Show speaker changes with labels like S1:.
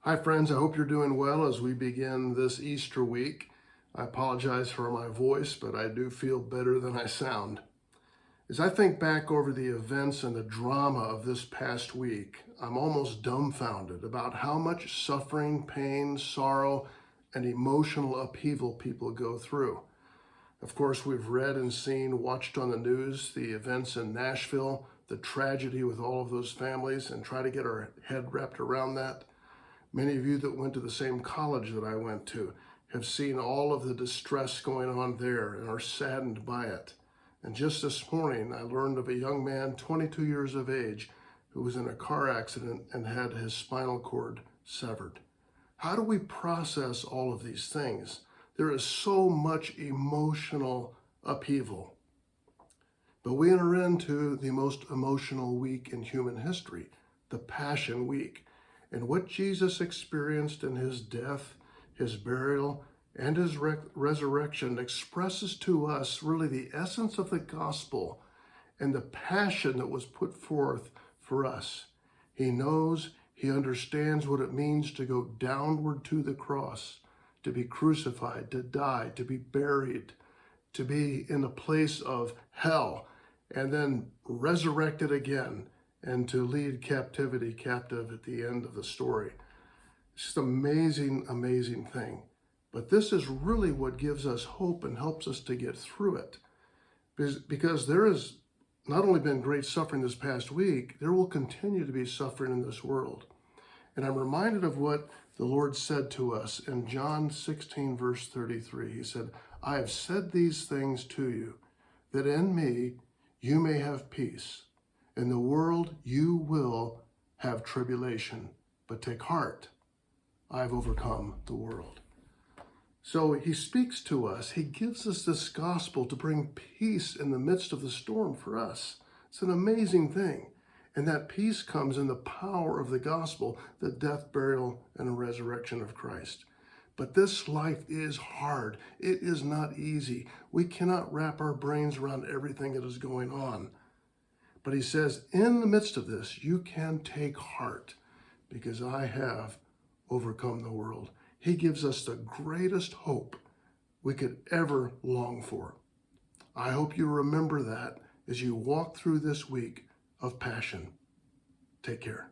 S1: Hi, friends. I hope you're doing well as we begin this Easter week. I apologize for my voice, but I do feel better than I sound. As I think back over the events and the drama of this past week, I'm almost dumbfounded about how much suffering, pain, sorrow, and emotional upheaval people go through. Of course, we've read and seen, watched on the news, the events in Nashville, the tragedy with all of those families, and try to get our head wrapped around that. Many of you that went to the same college that I went to have seen all of the distress going on there and are saddened by it. And just this morning, I learned of a young man, 22 years of age, who was in a car accident and had his spinal cord severed. How do we process all of these things? There is so much emotional upheaval. But we enter into the most emotional week in human history, the Passion Week. And what Jesus experienced in his death, his burial, and his resurrection expresses to us really the essence of the gospel and the passion that was put forth for us. He knows, he understands what it means to go downward to the cross, to be crucified, to die, to be buried, to be in the place of hell, and then resurrected again, and to lead captivity captive at the end of the story. It's just an amazing, amazing thing. But this is really what gives us hope and helps us to get through it. Because there has not only been great suffering this past week, there will continue to be suffering in this world. And I'm reminded of what the Lord said to us in John 16, verse 33. He said, "I have said these things to you, that in me you may have peace. In the world you will have tribulation, but take heart, I've overcome the world." So he speaks to us. He gives us this gospel to bring peace in the midst of the storm for us. It's an amazing thing. And that peace comes in the power of the gospel, the death, burial, and resurrection of Christ. But this life is hard. It is not easy. We cannot wrap our brains around everything that is going on. But he says, in the midst of this, you can take heart because I have overcome the world. He gives us the greatest hope we could ever long for. I hope you remember that as you walk through this week of passion. Take care.